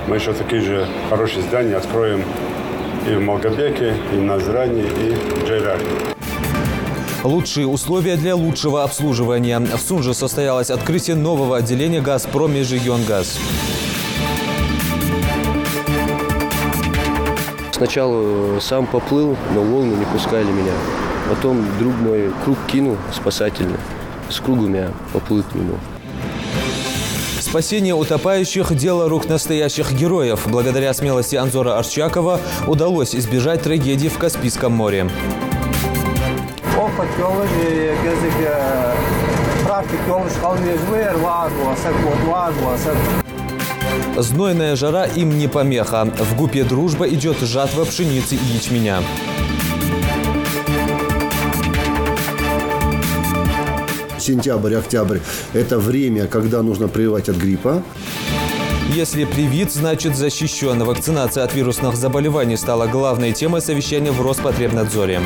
мы еще такие же хорошие здания откроем и в Малгобеке, и в Назране, и в Джейраке. Лучшие условия для лучшего обслуживания. В Сунже состоялось открытие нового отделения «Газпром Межрегионгаз». Сначала сам поплыл, но волны не пускали меня. Потом друг мой круг кинул спасательный. С кругом я поплыл к нему. Спасение утопающих – дело рук настоящих героев. Благодаря смелости Анзора Арчакова удалось избежать трагедии в Каспийском море. Знойная жара им не помеха. В Гупе «Дружба» идет жатва пшеницы и ячменя. Сентябрь-октябрь – это время, когда нужно прививать от гриппа. Если привит, значит защищен. Вакцинация от вирусных заболеваний стала главной темой совещания в Роспотребнадзоре.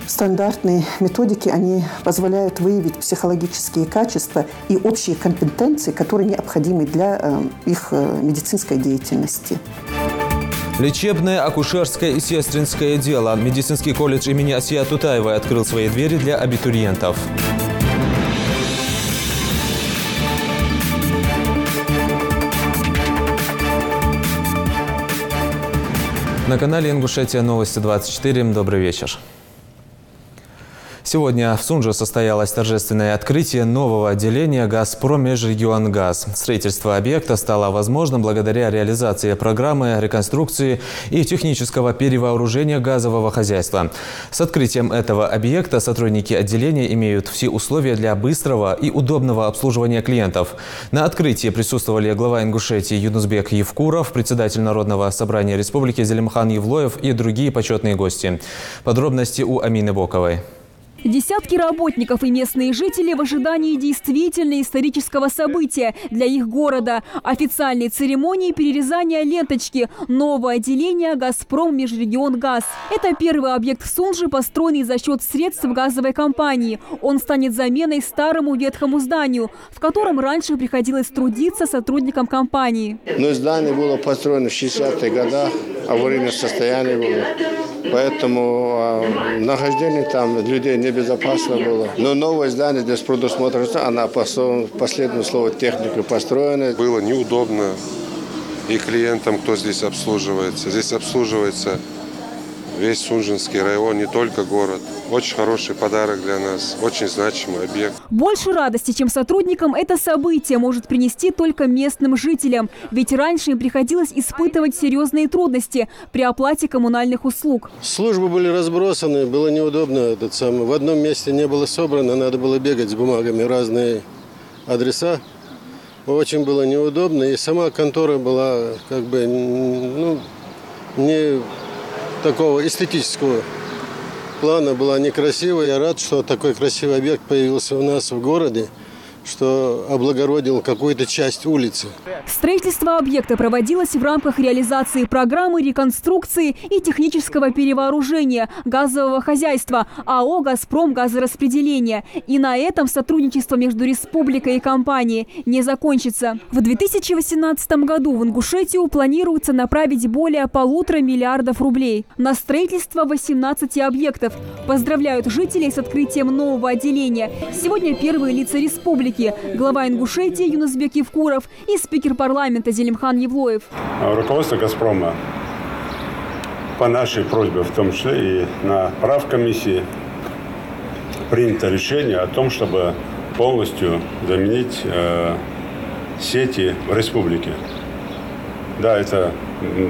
Стандартные методики, они позволяют выявить психологические качества и общие компетенции, которые необходимы для их медицинской деятельности. Лечебное, акушерское и сестринское дело. Медицинский колледж имени Асия Тутаевой открыл свои двери для абитуриентов. На канале Ингушетия Новости 24. Добрый вечер. Сегодня в Сунже состоялось торжественное открытие нового отделения «Газпром Межрегионгаз». Строительство объекта стало возможным благодаря реализации программы реконструкции и технического перевооружения газового хозяйства. С открытием этого объекта сотрудники отделения имеют все условия для быстрого и удобного обслуживания клиентов. На открытии присутствовали глава Ингушетии Юнусбек Евкуров, председатель Народного собрания Республики Зелимхан Евлоев и другие почетные гости. Подробности у Амины Боковой. Десятки работников и местные жители в ожидании действительно исторического события для их города – официальной церемонии перерезания ленточки нового отделения «Газпром Межрегионгаз». Это первый объект в Сунже, построенный за счет средств газовой компании. Он станет заменой старому ветхому зданию, в котором раньше приходилось трудиться сотрудникам компании. Но здание было построено в 60-х годах, аварийное состояние было. Поэтому нахождение там людей небезопасно было. Но новое здание здесь предусмотрено, она последнее слово техника построена. Было неудобно и клиентам, кто здесь обслуживается. Здесь обслуживается весь Сунжинский район, не только город. Очень хороший подарок для нас, очень значимый объект. Больше радости, чем сотрудникам, это событие может принести только местным жителям. Ведь раньше им приходилось испытывать серьезные трудности при оплате коммунальных услуг. Службы были разбросаны, было неудобно. В одном месте не было собрано, надо было бегать с бумагами разные адреса. Очень было неудобно. И сама контора была не такого эстетического плана, была некрасивая. Я рад, что такой красивый объект появился у нас в городе, что облагородил какую-то часть улицы. Строительство объекта проводилось в рамках реализации программы реконструкции и технического перевооружения газового хозяйства АО «Газпром Газораспределение». И на этом сотрудничество между республикой и компанией не закончится. В 2018 году в Ингушетию планируется направить более 1,5 миллиарда рублей на строительство 18 объектов. Поздравляют жителей с открытием нового отделения. Сегодня первые лица республики. Глава Ингушетии Юнусбек Евкуров и спикер парламента Зелимхан Евлоев. Руководство «Газпрома» по нашей просьбе, в том числе и на правкомиссии, принято решение о том, чтобы полностью заменить сети в республике. Да, это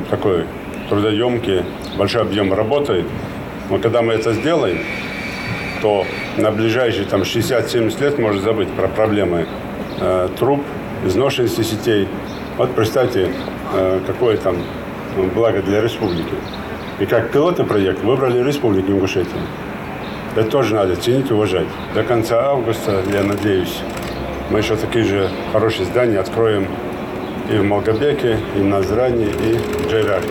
такой трудоемкий, большой объем работы, но когда мы это сделаем, то на ближайшие 60-70 лет можно забыть про проблемы труб, изношенности сетей. Вот представьте, какое там благо для республики. И как пилотный проект выбрали Республику Ингушетия. Это тоже надо ценить и уважать. До конца августа, я надеюсь, мы еще такие же хорошие здания откроем и в Малгобеке, и в Назране, и в Джейраке.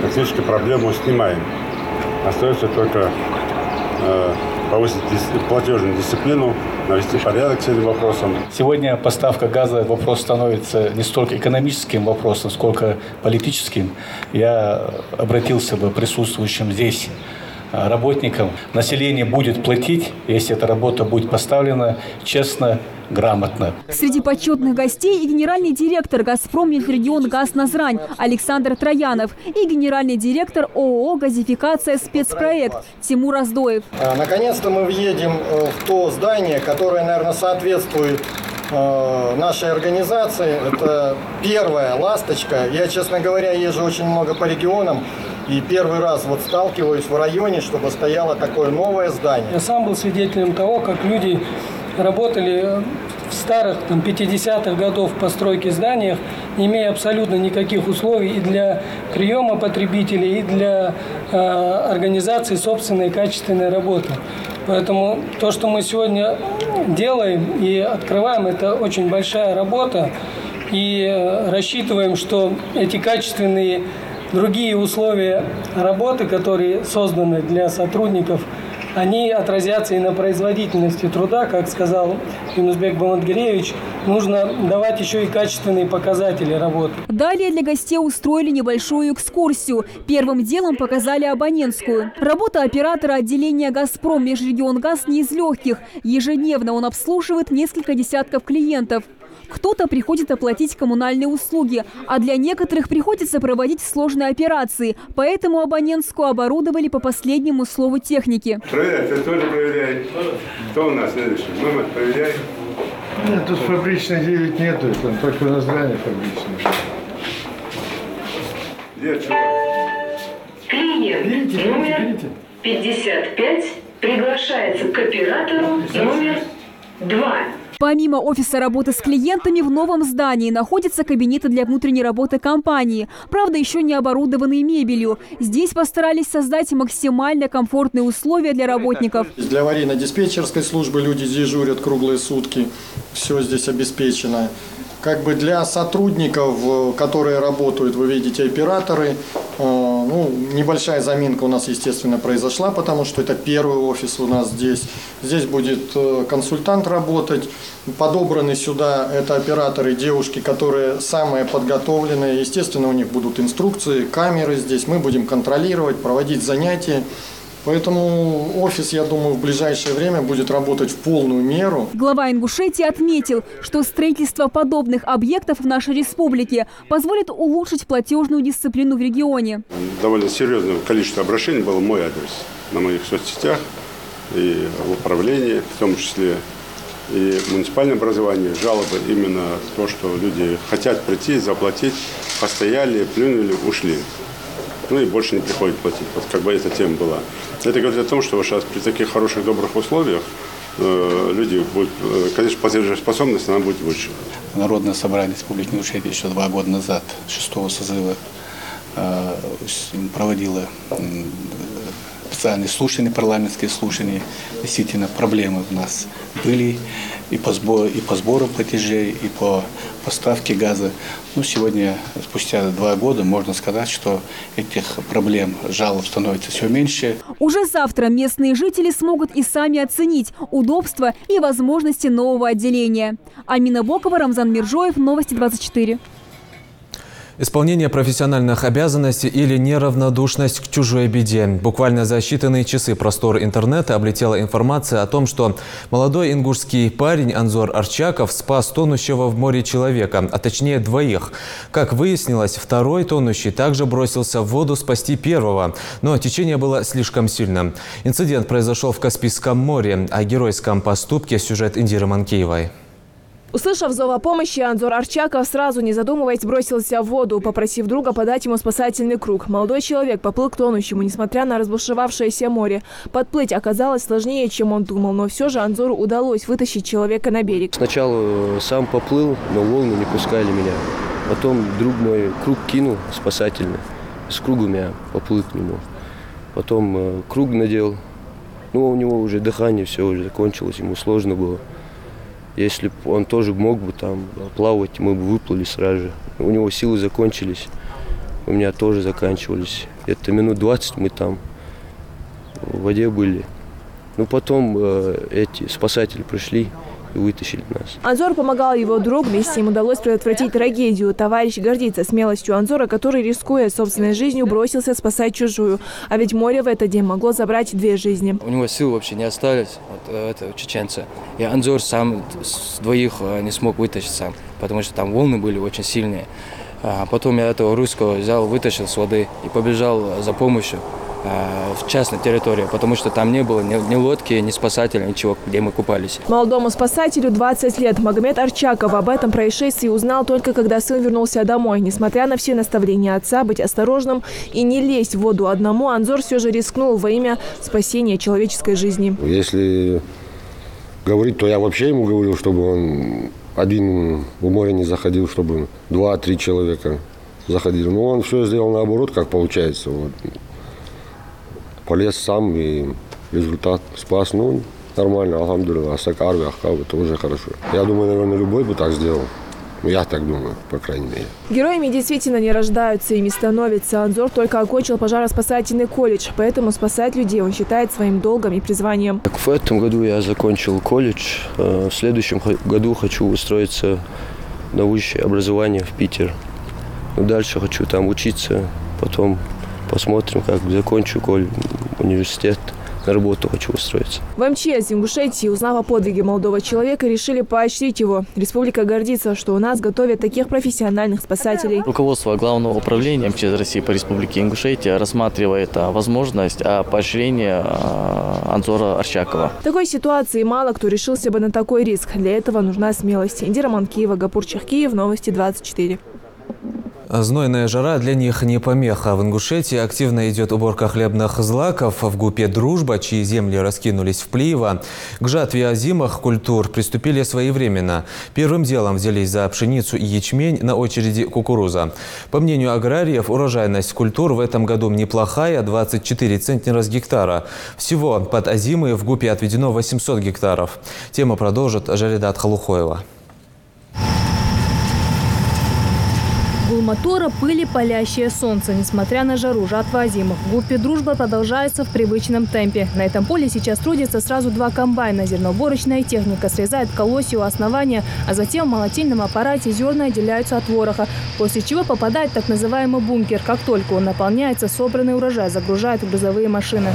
Практически проблему снимаем. Остается только повысить платежную дисциплину, навести порядок с этим вопросом. Сегодня поставка газа вопрос становится не столько экономическим вопросом, сколько политическим. Я обратился бы присутствующим здесь работникам. Население будет платить, если эта работа будет поставлена честно, грамотно. Среди почетных гостей и генеральный директор «Газпром» Межрегионгаз Назрань Александр Троянов и генеральный директор ООО «Газификация Спецпроект» Тимур Аздоев. Наконец-то мы въедем в то здание, которое, наверное, соответствует нашей организации. Это первая ласточка. Я, честно говоря, езжу очень много по регионам. И первый раз вот сталкиваюсь в районе, чтобы стояло такое новое здание. Я сам был свидетелем того, как люди работали в старых 50-х годов постройки зданиях, не имея абсолютно никаких условий и для приема потребителей, и для организации собственной качественной работы. Поэтому то, что мы сегодня делаем и открываем, это очень большая работа. И рассчитываем, что эти качественные другие условия работы, которые созданы для сотрудников, они отразятся и на производительности труда. Как сказал Юнусбек Бамадгиреевич, нужно давать еще и качественные показатели работы. Далее для гостей устроили небольшую экскурсию. Первым делом показали абонентскую. Работа оператора отделения «Газпром» Межрегионгаз не из легких. Ежедневно он обслуживает несколько десятков клиентов. Кто-то приходит оплатить коммунальные услуги, а для некоторых приходится проводить сложные операции. Поэтому абонентскую оборудовали по последнему слову техники. Проверяй, ты тоже проверяй. Кто у нас следующий? Мы проверяем. Нет, тут фабричной 9 нету, там только на здании фабричной. Где чувак? Клиент номер 55 приглашается к оператору номер 2. Помимо офиса работы с клиентами, в новом здании находятся кабинеты для внутренней работы компании. Правда, еще не оборудованные мебелью. Здесь постарались создать максимально комфортные условия для работников. Для аварийно-диспетчерской службы люди дежурят круглые сутки. Все здесь обеспечено. Как бы для сотрудников, которые работают, вы видите, операторы, небольшая заминка у нас, естественно, произошла, потому что это первый офис у нас здесь. Здесь будет консультант работать. Подобраны сюда это операторы, девушки, которые самые подготовленные. Естественно, у них будут инструкции, камеры здесь. Мы будем контролировать, проводить занятия. Поэтому офис, я думаю, в ближайшее время будет работать в полную меру. Глава Ингушетии отметил, что строительство подобных объектов в нашей республике позволит улучшить платежную дисциплину в регионе. Довольно серьезное количество обращений было в мой адрес на моих соцсетях и в управлении, в том числе и в муниципальном образовании. Жалобы именно то, что люди хотят прийти, заплатить, постояли, плюнули, ушли. И больше не приходит платить. Вот как бы эта тема была. Это говорит о том, что сейчас при таких хороших, добрых условиях люди будут, конечно, платежеспособность она будет выше. Народное собрание Республики Ингушетия еще 2 года назад, 6-го созыва, проводило специальные слушания, парламентские слушания. Действительно, проблемы у нас были и по сбору платежей, и по поставке газа. Сегодня, спустя 2 года, можно сказать, что этих проблем, жалоб становится все меньше. Уже завтра местные жители смогут и сами оценить удобства и возможности нового отделения. Амина Бокова, Рамзан Миржоев, Новости 24. Исполнение профессиональных обязанностей или неравнодушность к чужой беде. Буквально за считанные часы простор интернета облетела информация о том, что молодой ингушский парень Анзор Арчаков спас тонущего в море человека, а точнее 2. Как выяснилось, 2-й тонущий также бросился в воду спасти 1-го, но течение было слишком сильным. Инцидент произошел в Каспийском море. О геройском поступке сюжет Индиры Манкеевой. Услышав зов о помощи, Анзор Арчаков сразу, не задумываясь, бросился в воду, попросив друга подать ему спасательный круг. Молодой человек поплыл к тонущему, несмотря на разбушевавшееся море. Подплыть оказалось сложнее, чем он думал, но все же Анзору удалось вытащить человека на берег. Сначала сам поплыл, но волны не пускали меня. Потом друг мой круг кинул спасательный. С кругом я поплыл к нему. Потом круг надел. У него уже дыхание все уже закончилось, ему сложно было. Если бы он тоже мог бы там плавать, мы бы выплыли сразу же. У него силы закончились, у меня тоже заканчивались. Это минут 20 мы там в воде были. Но потом эти спасатели пришли и вытащили нас. Анзор помогал его другу, вместе им удалось предотвратить трагедию. Товарищ гордится смелостью Анзора, который, рискуя собственной жизнью, бросился спасать чужую. А ведь море в этот день могло забрать 2 жизни. У него сил вообще не осталось, этого чеченца. И Анзор сам с 2 не смог вытащить сам, потому что там волны были очень сильные. А потом я этого русского взял, вытащил с воды и побежал за помощью в частной территории, потому что там не было ни лодки, ни спасателя, ничего, где мы купались. Молодому спасателю 20 лет. Магомед Арчаков об этом происшествии узнал только когда сын вернулся домой. Несмотря на все наставления отца быть осторожным и не лезть в воду одному, Анзор все же рискнул во имя спасения человеческой жизни. Если говорить, то я вообще ему говорил, чтобы он один в море не заходил, чтобы 2-3 человека заходили. Но он все сделал наоборот, как получается. Вот. Полез сам, и результат спас. Ну, нормально, алхамдулилlah. Асакарви, ахкав, это уже хорошо. Я думаю, наверное, любой бы так сделал. Я так думаю, по крайней мере. Героями действительно не рождаются, ими становятся. Анзор только окончил пожароспасательный колледж, поэтому спасать людей он считает своим долгом и призванием. В этом году я закончил колледж. В следующем году хочу устроиться на высшее образование в Питер. Дальше хочу там учиться, потом посмотрим, как закончу университет. На работу хочу устроиться. В МЧС Ингушетии, узнав о подвиге молодого человека, решили поощрить его. Республика гордится, что у нас готовят таких профессиональных спасателей. Руководство Главного управления МЧС России по Республике Ингушетия рассматривает возможность поощрения Анзора Арчакова. В такой ситуации мало кто решился бы на такой риск. Для этого нужна смелость. Индира Манкиева, Гапур Чахкиев, Новости 24. Знойная жара для них не помеха. В Ингушетии активно идет уборка хлебных злаков в ГУПе «Дружба», чьи земли раскинулись в Плиево. К жатве озимых культур приступили своевременно. Первым делом взялись за пшеницу и ячмень, на очереди кукуруза. По мнению аграриев, урожайность культур в этом году неплохая – 24 центнера с гектара. Всего под озимы в ГУПе отведено 800 гектаров. Тему продолжит Жаридат Халухоева. Гул мотора, пыли, палящее солнце. Несмотря на жару, жатва озимых в ГУПе «Дружба» продолжается в привычном темпе. На этом поле сейчас трудятся сразу 2 комбайна. Зерноуборочная техника срезает колосья у основания, а затем в молотильном аппарате зерна отделяются от вороха, после чего попадает в так называемый бункер. Как только он наполняется, собранный урожай загружают в грузовые машины.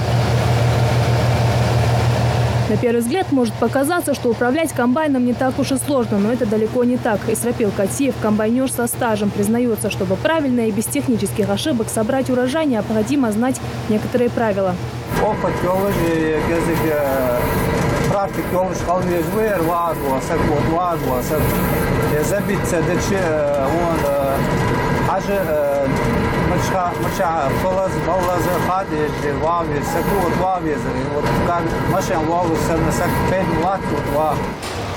На первый взгляд может показаться, что управлять комбайном не так уж и сложно, но это далеко не так. Исрапил Катиев, комбайнер со стажем, признается, чтобы правильно и без технических ошибок собрать урожай, необходимо знать некоторые правила.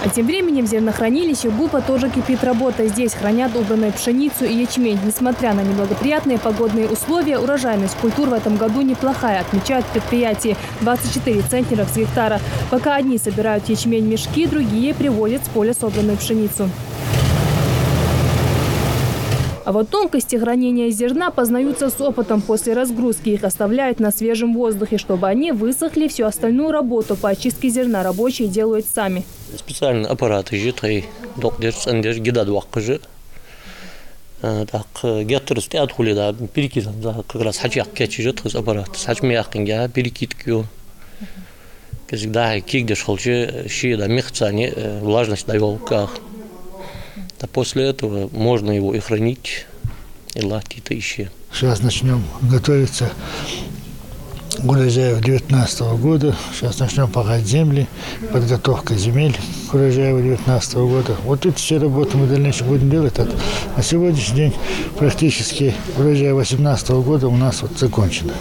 А тем временем в зернохранилище ГУПа тоже кипит работа. Здесь хранят убранную пшеницу и ячмень. Несмотря на неблагоприятные погодные условия, урожайность культур в этом году неплохая, отмечают предприятие. 24 центнера с гектара. Пока одни собирают ячмень в мешки, другие привозят с поля собранную пшеницу. А вот тонкости хранения зерна познаются с опытом. После разгрузки их оставляют на свежем воздухе, чтобы они высохли. Всю остальную работу по очистке зерна рабочие делают сами. Специальный аппарат перекидываем, как раз хачак качежет аппарат, хачмяхкинга перекидки. Когда кигдеш холче щеда мехцани влажность даёт как. А после этого можно его и хранить, и латить еще. Сейчас начнем готовиться к урожаю 2019 года. Сейчас начнем пахать земли, подготовка земель к урожаю 2019 года. Вот эти все работы мы дальше будем делать. На сегодняшний день практически урожай 2018 года у нас вот закончен.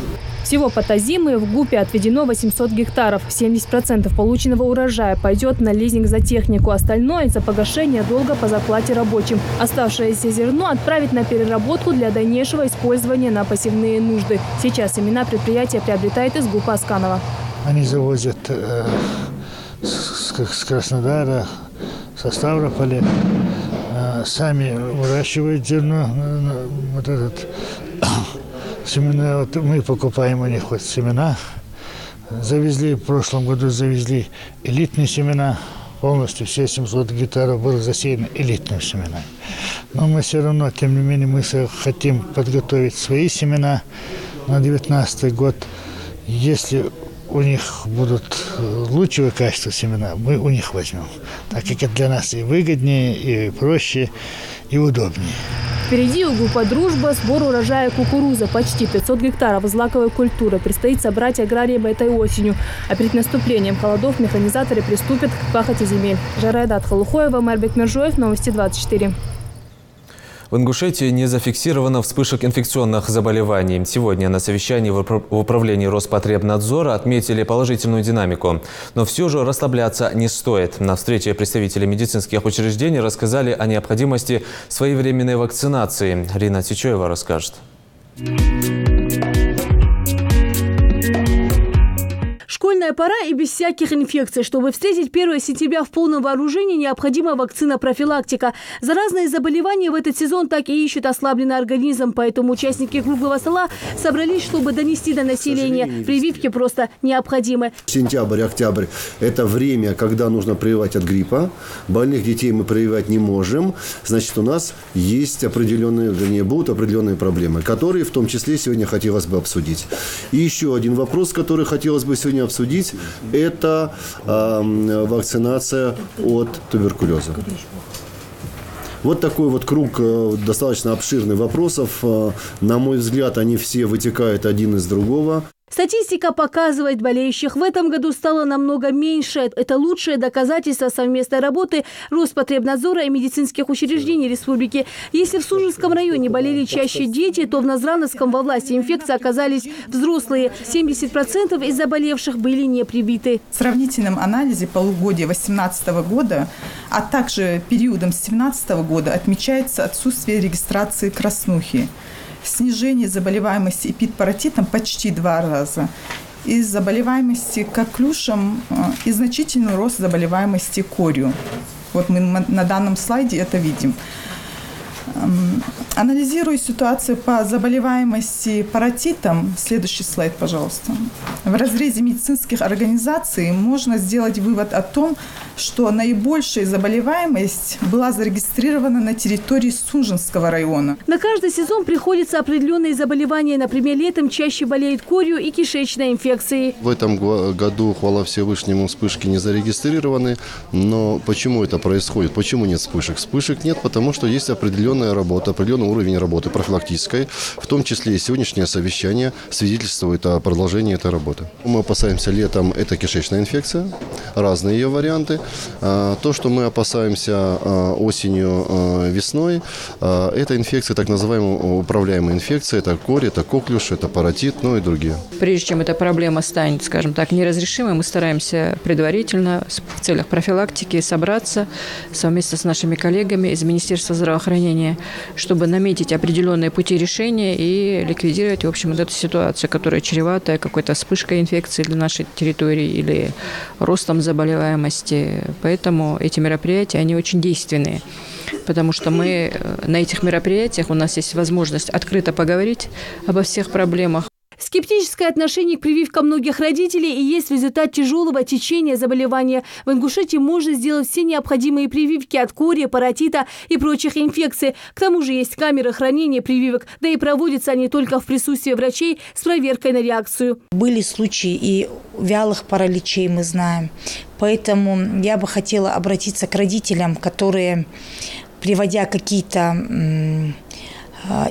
Всего под озимы в ГУПе отведено 800 гектаров. 70% полученного урожая пойдет на лизинг за технику. Остальное – за погашение долга по зарплате рабочим. Оставшееся зерно отправить на переработку для дальнейшего использования на посевные нужды. Сейчас семена предприятие приобретает из ГУПа Асканова. Они завозят с Краснодара, со Ставрополя. Сами выращивают зерно. Вот этот... Семена, вот мы покупаем у них вот семена, В прошлом году завезли элитные семена. Полностью все 700 гектаров было засеяно элитными семенами. Но мы все равно, тем не менее, мы хотим подготовить свои семена на 2019 год. Если у них будут лучшего качества семена, мы у них возьмем. Так как это для нас и выгоднее, и проще, и удобнее. Впереди у группы «Дружба» сбор урожая кукурузы. Почти 500 гектаров злаковой культуры предстоит собрать аграриям этой осенью. А перед наступлением холодов механизаторы приступят к пахоте земель. Жарайдат Халухоева, Мербек Миржоев, Новости 24. В Ингушетии не зафиксировано вспышек инфекционных заболеваний. Сегодня на совещании в управлении Роспотребнадзора отметили положительную динамику. Но все же расслабляться не стоит. На встрече представители медицинских учреждений рассказали о необходимости своевременной вакцинации. Рина Тичоева расскажет. Школьная пора и без всяких инфекций. Чтобы встретить 1 сентября в полном вооружении, необходима вакцина-профилактика. Заразные заболевания в этот сезон так и ищут ослабленный организм. Поэтому участники круглого стола собрались, чтобы донести до населения. Прививки просто необходимы. Сентябрь-октябрь – это время, когда нужно прививать от гриппа. Больных детей мы прививать не можем. Значит, у нас есть будут определенные проблемы, которые в том числе сегодня хотелось бы обсудить. И еще один вопрос, который хотелось бы сегодня обсудить, это вакцинация от туберкулеза. Вот такой вот круг достаточно обширных вопросов. На мой взгляд, они все вытекают один из другого. Статистика показывает, болеющих в этом году стало намного меньше. Это лучшее доказательство совместной работы Роспотребнадзора и медицинских учреждений республики. Если в Сужинском районе болели чаще дети, то в Назрановском во власти инфекции оказались взрослые. 70% из заболевших были не привиты. В сравнительном анализе полугодия 2018 года, а также периодом с 2017 года отмечается отсутствие регистрации краснухи. Снижение заболеваемости эпидпаратитом почти 2 раза. Из заболеваемости коклюшем и значительный рост заболеваемости корью. Вот мы на данном слайде это видим. Анализируя ситуацию по заболеваемости паротитом, следующий слайд, пожалуйста. В разрезе медицинских организаций можно сделать вывод о том, что наибольшая заболеваемость была зарегистрирована на территории Сунжинского района. На каждый сезон приходятся определенные заболевания. Например, летом чаще болеют корью и кишечной инфекцией. В этом году, хвала Всевышнему, вспышки не зарегистрированы. Но почему это происходит? Почему нет вспышек? Вспышек нет, потому что есть определенная работа, определенный уровень работы профилактической. В том числе и сегодняшнее совещание свидетельствует о продолжении этой работы. Мы опасаемся летом – это кишечная инфекция, разные ее варианты. То, что мы опасаемся осенью, весной, это инфекции, так называемые управляемые инфекции, это корь, это коклюш, это паротит, ну и другие. Прежде чем эта проблема станет, скажем так, неразрешимой, мы стараемся предварительно в целях профилактики собраться совместно с нашими коллегами из Министерства здравоохранения, чтобы наметить определенные пути решения и ликвидировать, в общем, вот эту ситуацию, которая чревата какой-то вспышкой инфекции для нашей территории или ростом заболеваемости. Поэтому эти мероприятия, они очень действенные, потому что мы на этих мероприятиях, у нас есть возможность открыто поговорить обо всех проблемах. Скептическое отношение к прививкам многих родителей и есть результат тяжелого течения заболевания. В Ингушетии можно сделать все необходимые прививки от кори, паротита и прочих инфекций. К тому же есть камеры хранения прививок, да и проводятся они только в присутствии врачей с проверкой на реакцию. Были случаи и вялых параличей, мы знаем. Поэтому я бы хотела обратиться к родителям, которые, приводя какие-то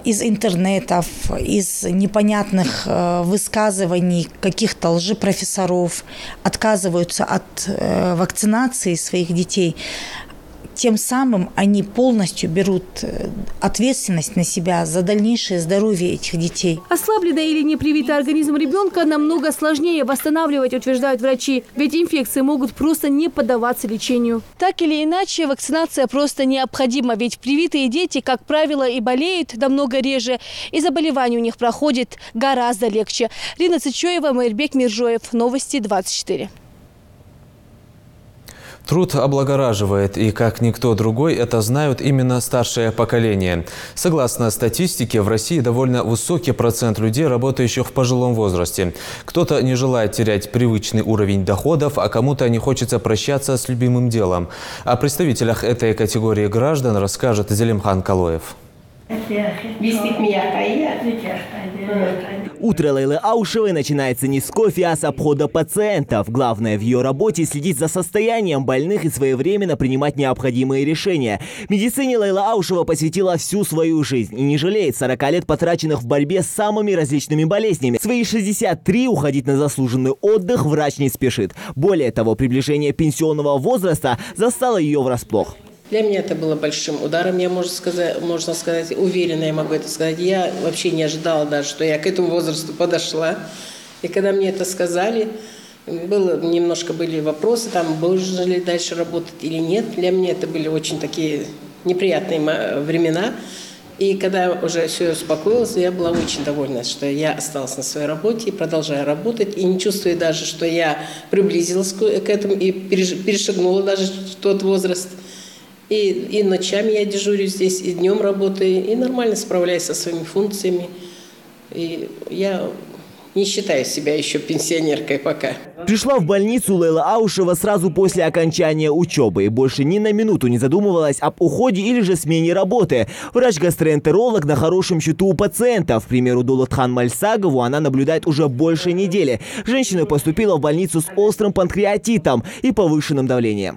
из интернетов, из непонятных высказываний каких-то лжепрофессоров, отказываются от вакцинации своих детей. Тем самым они полностью берут ответственность на себя за дальнейшее здоровье этих детей. Ослабленный или непривитый организм ребенка намного сложнее восстанавливать, утверждают врачи. Ведь инфекции могут просто не поддаваться лечению. Так или иначе, вакцинация просто необходима. Ведь привитые дети, как правило, и болеют намного реже. И заболевания у них проходят гораздо легче. Рина Цичоева, Мербек Миржоев. Новости 24. Труд облагораживает, и как никто другой это знают именно старшее поколение. Согласно статистике, в России довольно высокий процент людей, работающих в пожилом возрасте. Кто-то не желает терять привычный уровень доходов, а кому-то не хочется прощаться с любимым делом. О представителях этой категории граждан расскажет Зелимхан Калоев. Утро Лейлы Аушевой начинается не с кофе, а с обхода пациентов. Главное в ее работе – следить за состоянием больных и своевременно принимать необходимые решения. Медицине Лейла Аушева посвятила всю свою жизнь и не жалеет 40 лет, потраченных в борьбе с самыми различными болезнями. В свои 63 уходить на заслуженный отдых врач не спешит. Более того, приближение пенсионного возраста застало ее врасплох. Для меня это было большим ударом, можно сказать, уверенно я могу это сказать. Я вообще не ожидала даже, что я к этому возрасту подошла. И когда мне это сказали, немножко были вопросы, можно ли дальше работать или нет. Для меня это были очень такие неприятные времена. И когда уже все успокоилось, я была очень довольна, что я осталась на своей работе и продолжаю работать. И не чувствую даже, что я приблизилась к этому и перешагнула даже тот возраст. И ночами я дежурю здесь, и днем работаю, и нормально справляюсь со своими функциями. И я не считаю себя еще пенсионеркой пока. Пришла в больницу Лейла Аушева сразу после окончания учебы и больше ни на минуту не задумывалась об уходе или же смене работы. Врач-гастроэнтеролог на хорошем счету у пациентов. К примеру, Дулатхан Мальсагову она наблюдает уже больше недели. Женщина поступила в больницу с острым панкреатитом и повышенным давлением.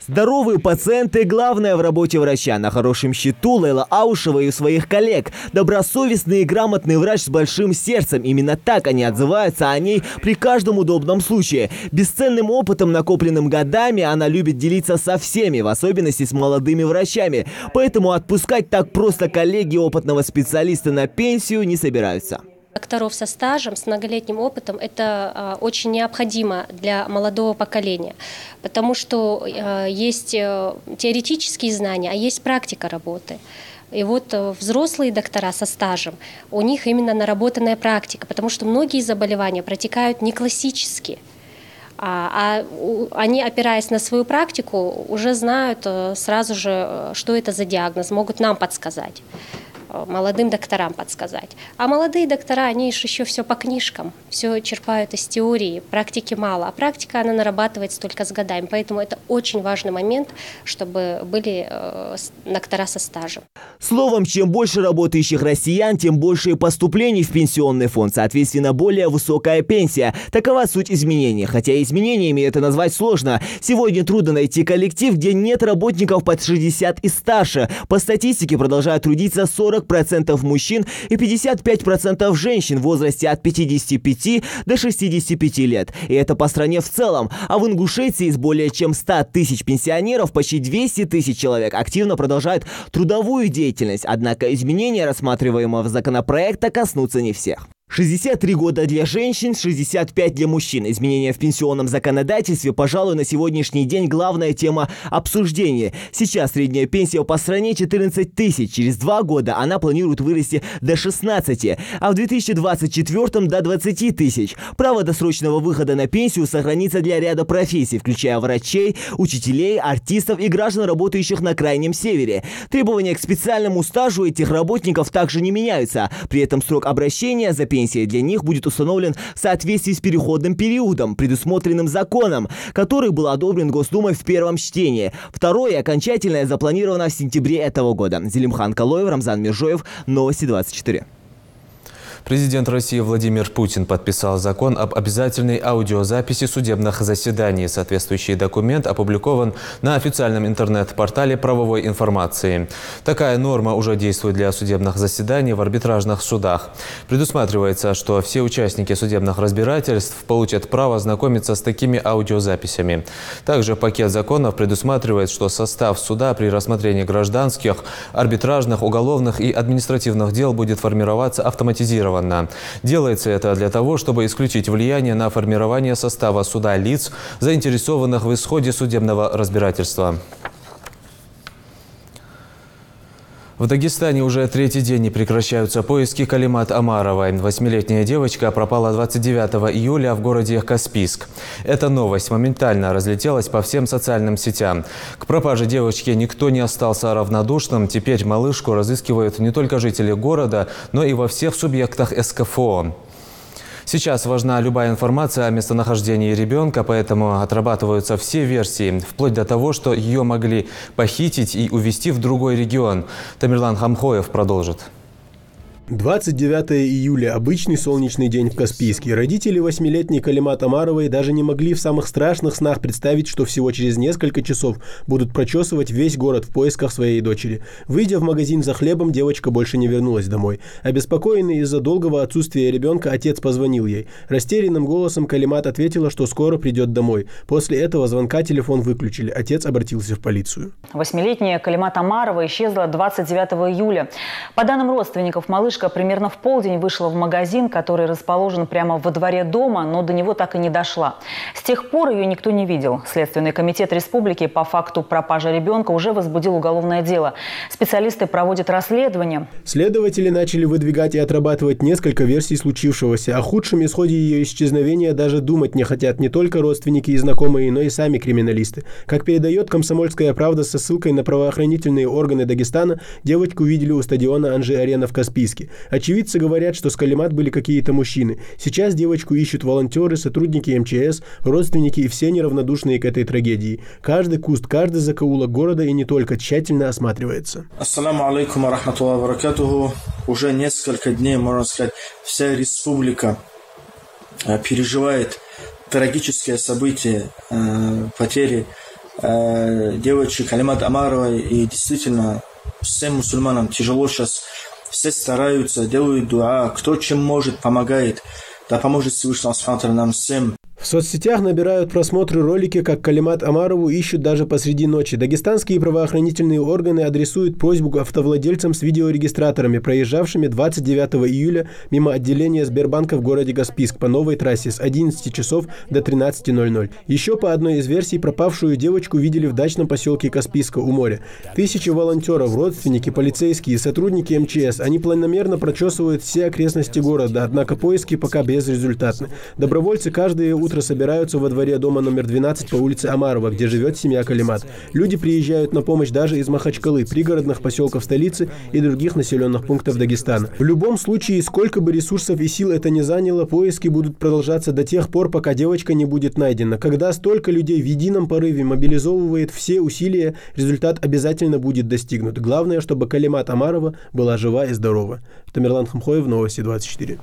Здоровые пациенты – главное в работе врача. На хорошем счету Лейла Аушева и у своих коллег. Добросовестный и грамотный врач с большим сердцем. Именно так они отзываются о ней при каждом удобном случае. Бесценным опытом, накопленным годами, она любит делиться со всеми, в особенности с молодыми врачами. Поэтому отпускать так просто коллеги опытного специалиста на пенсию не собираются. Докторов со стажем, с многолетним опытом – это очень необходимо для молодого поколения, потому что есть теоретические знания, а есть практика работы. И вот взрослые доктора со стажем, у них именно наработанная практика, потому что многие заболевания протекают не классически. Они, опираясь на свою практику, уже знают сразу же, что это за диагноз, могут нам подсказать. Молодым докторам подсказать. А молодые доктора, они еще все по книжкам, все черпают из теории, практики мало. А практика, она нарабатывается только с годами. Поэтому это очень важный момент, чтобы были доктора со стажем. Словом, чем больше работающих россиян, тем больше поступлений в пенсионный фонд. Соответственно, более высокая пенсия. Такова суть изменений. Хотя изменениями это назвать сложно. Сегодня трудно найти коллектив, где нет работников под 60 и старше. По статистике продолжают трудиться 40% мужчин и 55% женщин в возрасте от 55 до 65 лет. И это по стране в целом. А в Ингушетии из более чем 100 тысяч пенсионеров почти 200 тысяч человек активно продолжают трудовую деятельность. Однако изменения, рассматриваемого законопроекта, коснутся не всех. 63 года для женщин, 65 для мужчин. Изменения в пенсионном законодательстве, пожалуй, на сегодняшний день главная тема обсуждения. Сейчас средняя пенсия по стране 14 тысяч. Через 2 года она планирует вырасти до 16, а в 2024 до 20 тысяч. Право досрочного выхода на пенсию сохранится для ряда профессий, включая врачей, учителей, артистов и граждан, работающих на Крайнем Севере. Требования к специальному стажу этих работников также не меняются. При этом срок обращения за пенсия для них будет установлен в соответствии с переходным периодом, предусмотренным законом, который был одобрен Госдумой в первом чтении. Второе, окончательное, запланировано в сентябре этого года. Зелимхан Калоев, Рамзан Миржоев, Новости 24. Президент России Владимир Путин подписал закон об обязательной аудиозаписи судебных заседаний. Соответствующий документ опубликован на официальном интернет-портале правовой информации. Такая норма уже действует для судебных заседаний в арбитражных судах. Предусматривается, что все участники судебных разбирательств получат право ознакомиться с такими аудиозаписями. Также пакет законов предусматривает, что состав суда при рассмотрении гражданских, арбитражных, уголовных и административных дел будет формироваться автоматизированно. зафиксировано. Делается это для того, чтобы исключить влияние на формирование состава суда лиц, заинтересованных в исходе судебного разбирательства. В Дагестане уже третий день не прекращаются поиски Калимат Омаровой. 8-летняя девочка пропала 29 июля в городе Каспийск. Эта новость моментально разлетелась по всем социальным сетям. К пропаже девочки никто не остался равнодушным. Теперь малышку разыскивают не только жители города, но и во всех субъектах СКФО. Сейчас важна любая информация о местонахождении ребенка, поэтому отрабатываются все версии, вплоть до того, что ее могли похитить и увезти в другой регион. Тамерлан Хамхоев продолжит. 29 июля – обычный солнечный день в Каспийске. Родители 8-летней Калимат Омаровой даже не могли в самых страшных снах представить, что всего через несколько часов будут прочесывать весь город в поисках своей дочери. Выйдя в магазин за хлебом, девочка больше не вернулась домой. Обеспокоенный из-за долгого отсутствия ребенка, отец позвонил ей. Растерянным голосом Калимат ответила, что скоро придет домой. После этого звонка телефон выключили. Отец обратился в полицию. 8-летняя Калимат Омарова исчезла 29 июля. По данным родственников, малышка примерно в полдень вышла в магазин, который расположен прямо во дворе дома, но до него так и не дошла. С тех пор ее никто не видел. Следственный комитет республики по факту пропажи ребенка уже возбудил уголовное дело. Специалисты проводят расследование. Следователи начали выдвигать и отрабатывать несколько версий случившегося. О худшем исходе ее исчезновения даже думать не хотят не только родственники и знакомые, но и сами криминалисты. Как передает «Комсомольская правда» со ссылкой на правоохранительные органы Дагестана, девочку видели у стадиона Анжи-Арена в Каспийске. Очевидцы говорят, что с Калимат были какие-то мужчины. Сейчас девочку ищут волонтеры, сотрудники МЧС, родственники и все неравнодушные к этой трагедии. Каждый куст, каждый закоулок города и не только тщательно осматривается. Ассаламу алейкум ва рахматуллахи ва баракатуху. Уже несколько дней, можно сказать, вся республика переживает трагическое событие потери девочки Калимат Омаровой. И действительно, всем мусульманам тяжело сейчас. Все стараются, делают дуа, кто чем может, помогает. Да поможет Всевышний Аллах нам всем. В соцсетях набирают просмотры ролики, как Калимат Омарову ищут даже посреди ночи. Дагестанские правоохранительные органы адресуют просьбу автовладельцам с видеорегистраторами, проезжавшими 29 июля мимо отделения Сбербанка в городе Каспийск по новой трассе с 11 часов до 13:00. Еще по одной из версий, пропавшую девочку видели в дачном поселке Каспийска у моря. Тысячи волонтеров, родственники, полицейские, сотрудники МЧС, они планомерно прочесывают все окрестности города, однако поиски пока безрезультатны. Добровольцы каждое утро собираются во дворе дома номер 12 по улице Омарова, где живет семья Калимат. Люди приезжают на помощь даже из Махачкалы, пригородных поселков столицы и других населенных пунктов Дагестана. В любом случае, сколько бы ресурсов и сил это ни заняло, поиски будут продолжаться до тех пор, пока девочка не будет найдена. Когда столько людей в едином порыве мобилизовывает все усилия, результат обязательно будет достигнут. Главное, чтобы Калимат Омарова была жива и здорова. Тамерлан Хамхоев, Новости 24.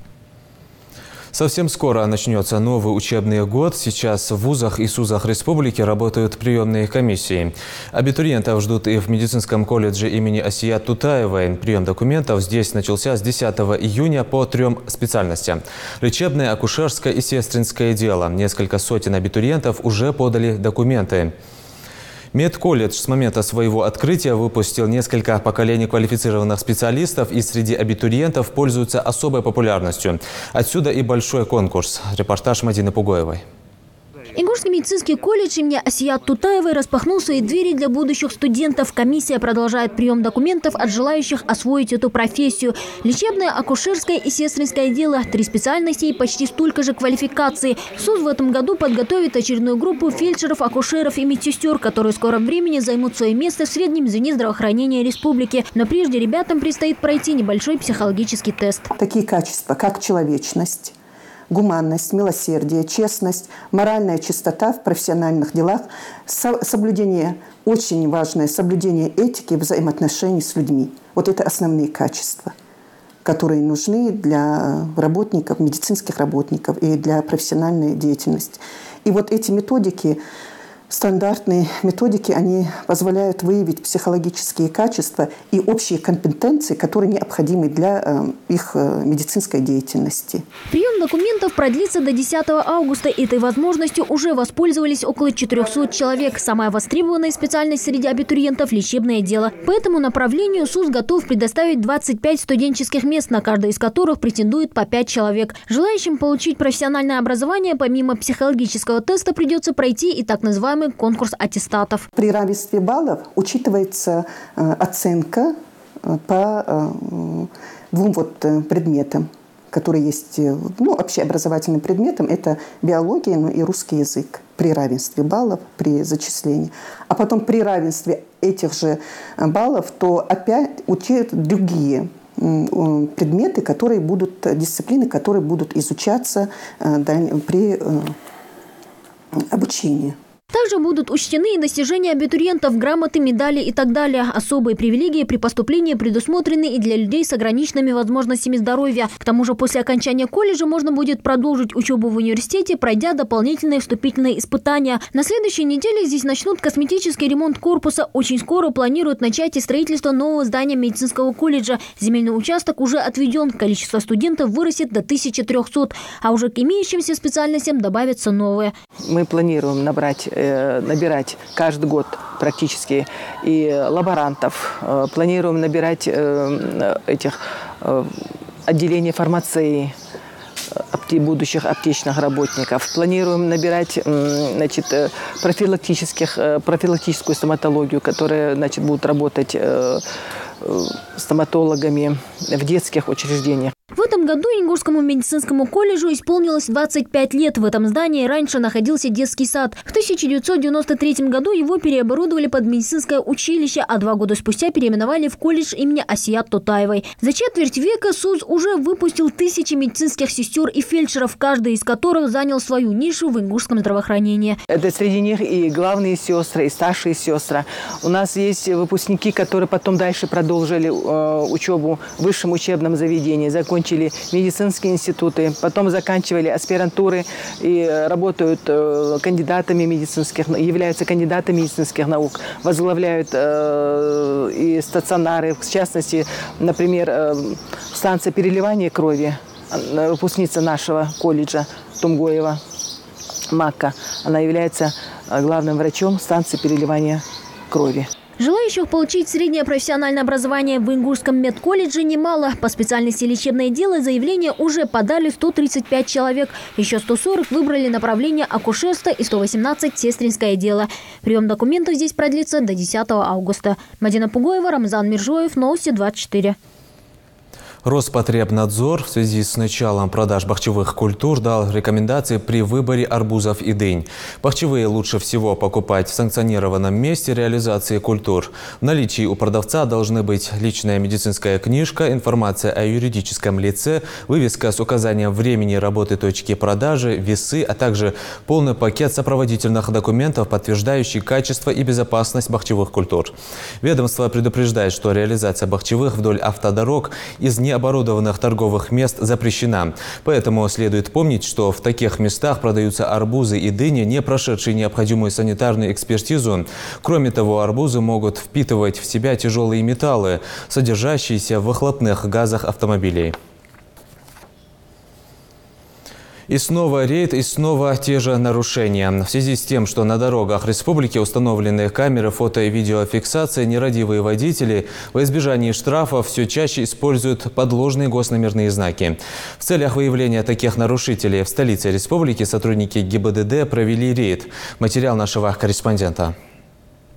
Совсем скоро начнется новый учебный год. Сейчас в вузах и СУЗах республики работают приемные комиссии. Абитуриентов ждут и в медицинском колледже имени Асият Тутаевой. Прием документов здесь начался с 10 июня по 3 специальностям. Лечебное, акушерское и сестринское дело. Несколько сотен абитуриентов уже подали документы. Медколледж с момента своего открытия выпустил несколько поколений квалифицированных специалистов и среди абитуриентов пользуются особой популярностью. Отсюда и большой конкурс. Репортаж Мадины Пугоевой. Ингушский медицинский колледж имени Асият Тутаевой распахнул свои двери для будущих студентов. Комиссия продолжает прием документов от желающих освоить эту профессию. Лечебное, акушерское и сестринское дело. 3 специальности и почти столько же квалификаций. СУЗ в этом году подготовит очередную группу фельдшеров, акушеров и медсестер, которые в скором времени займут свое место в среднем звене здравоохранения республики. Но прежде ребятам предстоит пройти небольшой психологический тест. Такие качества, как человечность, гуманность, милосердие, честность, моральная чистота в профессиональных делах, соблюдение, очень важное, соблюдение этики взаимоотношений с людьми. Вот это основные качества, которые нужны для работников, медицинских работников и для профессиональной деятельности. И вот эти методики Стандартные методики, они позволяют выявить психологические качества и общие компетенции, которые необходимы для их медицинской деятельности. Прием документов продлится до 10 августа. Этой возможностью уже воспользовались около 400 человек. Самая востребованная специальность среди абитуриентов – лечебное дело. По этому направлению СУЗ готов предоставить 25 студенческих мест, на каждое из которых претендует по 5 человек. Желающим получить профессиональное образование помимо психологического теста придется пройти и так называемый конкурс аттестатов. При равенстве баллов учитывается оценка по двум предметам, которые есть, общеобразовательным предметам. Это биология, и русский язык. При равенстве баллов, при зачислении. А потом при равенстве этих же баллов, то опять учат другие предметы, дисциплины, которые будут изучаться при обучении. Также будут учтены и достижения абитуриентов, грамоты, медали и так далее. Особые привилегии при поступлении предусмотрены и для людей с ограниченными возможностями здоровья. К тому же после окончания колледжа можно будет продолжить учебу в университете, пройдя дополнительные вступительные испытания. На следующей неделе здесь начнут косметический ремонт корпуса. Очень скоро планируют начать и строительство нового здания медицинского колледжа. Земельный участок уже отведен. Количество студентов вырастет до 1300, а уже к имеющимся специальностям добавятся новые. Мы планируем набирать каждый год практически и лаборантов. Планируем набирать отделений фармации, будущих аптечных работников. Планируем набирать профилактическую стоматологию, которая будут работать стоматологами в детских учреждениях. В этом году Ингушскому медицинскому колледжу исполнилось 25 лет. В этом здании раньше находился детский сад. В 1993 году его переоборудовали под медицинское училище, а 2 года спустя переименовали в колледж имени Асият Тутаевой. За четверть века СУЗ уже выпустил тысячи медицинских сестер и фельдшеров, каждый из которых занял свою нишу в ингушском здравоохранении. Это среди них и главные сестры, и старшие сестры. У нас есть выпускники, которые потом дальше продолжили учебу в высшем учебном заведении, закончили медицинские институты, потом заканчивали аспирантуры и работают кандидатами являются кандидатами медицинских наук, возглавляют и стационары, в частности, например, станция переливания крови, выпускница нашего колледжа Тумгоева Макка, она является главным врачом станции переливания крови. Желающих получить среднее профессиональное образование в Ингушском медколледже немало. По специальности лечебное дело заявление уже подали 135 человек. Еще 140 выбрали направление акушерство и 118 сестринское дело. Прием документов здесь продлится до 10 августа. Мадина Пугоева, Рамзан Миржоев, Новости 24. Роспотребнадзор в связи с началом продаж бахчевых культур дал рекомендации при выборе арбузов и дынь. Бахчевые лучше всего покупать в санкционированном месте реализации культур. В наличии у продавца должны быть личная медицинская книжка, информация о юридическом лице, вывеска с указанием времени работы точки продажи, весы, а также полный пакет сопроводительных документов, подтверждающий качество и безопасность бахчевых культур. Ведомство предупреждает, что реализация бахчевых вдоль автодорог из необорудованных торговых мест запрещена. Поэтому следует помнить, что в таких местах продаются арбузы и дыни, не прошедшие необходимую санитарную экспертизу. Кроме того, арбузы могут впитывать в себя тяжелые металлы, содержащиеся в выхлопных газах автомобилей. И снова рейд, и снова те же нарушения. В связи с тем, что на дорогах республики установлены камеры фото- и видеофиксации, нерадивые водители во избежании штрафов все чаще используют подложные госномерные знаки. В целях выявления таких нарушителей в столице республики сотрудники ГИБДД провели рейд. Материал нашего корреспондента.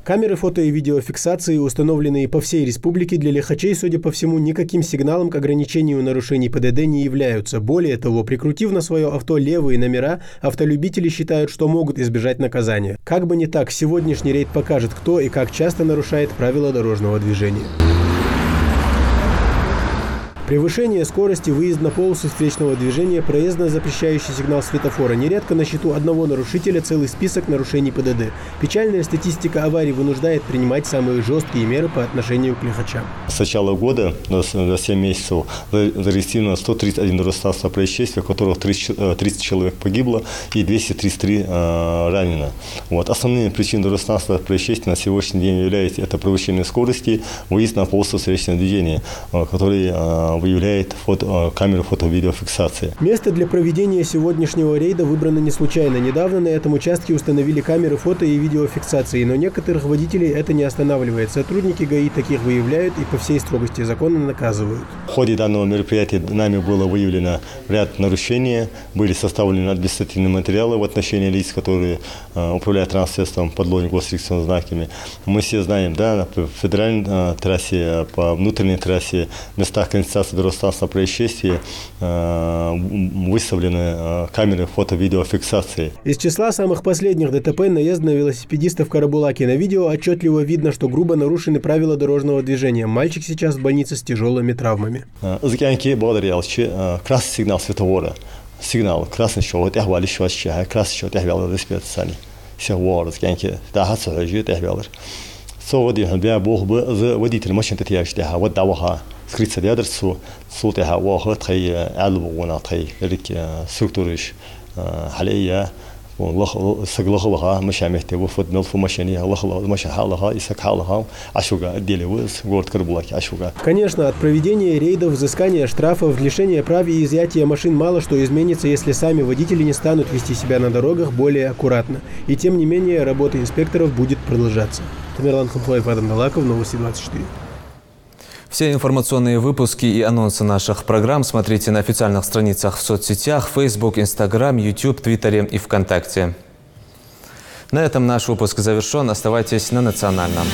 Камеры фото- и видеофиксации, установленные по всей республике, для лихачей, судя по всему, никаким сигналом к ограничению нарушений ПДД не являются. Более того, прикрутив на свое авто левые номера, автолюбители считают, что могут избежать наказания. Как бы не так, сегодняшний рейд покажет, кто и как часто нарушает правила дорожного движения. Превышение скорости, выезд на полосу встречного движения, проездно-запрещающий сигнал светофора. Нередко на счету одного нарушителя целый список нарушений ПДД. Печальная статистика аварий вынуждает принимать самые жесткие меры по отношению к лихачам. С начала года за 7 месяцев зарегистрировано 131 дорожно-транспортных происшествий, в которых 30 человек погибло и 233 ранено. Основными причинами дорожно-транспортных происшествий на сегодняшний день является это превышение скорости, выезд на полосу встречного движения, который выявляет камеру фото-видеофиксации. Место для проведения сегодняшнего рейда выбрано не случайно. Недавно на этом участке установили камеры фото- и видеофиксации, но некоторых водителей это не останавливает. Сотрудники ГАИ таких выявляют и по всей строгости закона наказывают. В ходе данного мероприятия нами было выявлено ряд нарушений, были составлены административные материалы в отношении лиц, которые управляют транспортом под госрегистрационными знаками. Мы все знаем, да, по федеральной трассе, по внутренней трассе, в местах концентрации дорожно-транспортных происшествий выставлены камеры фото-видеофиксации. Из числа самых последних ДТП наезд на велосипедиста в Карабулаке. На видео отчетливо видно, что грубо нарушены правила дорожного движения. Мальчик сейчас в больнице с тяжелыми травмами. Красный сигнал светофора. Сигнал красный счет, эхвали счет, красный счет, эхвали респект сани. Все воры, скянки, тахат сухажит, эхвали. Согоди, бя бог бы за водитель машин татьяште, вот даваха. Скрыться ядерцу, сутеха вахы, тхай албуна, тхай рик структуриш, халея. سجلها مش عمته وفد ملفو مشاني الله مش حالها يسك حالها عشوجا отделе выз город Карабулаки عشوجا. Конечно, от проведения рейдов, взыскания штрафов, лишения прав и изъятия машин мало что изменится, если сами водители не станут вести себя на дорогах более аккуратно. И тем не менее, работа инспекторов будет продолжаться. Тамерлан Хамфлоев, Адам Далаков, Новости 24. Все информационные выпуски и анонсы наших программ смотрите на официальных страницах в соцсетях Facebook, Instagram, YouTube, Твиттере и ВКонтакте. На этом наш выпуск завершен. Оставайтесь на Национальном.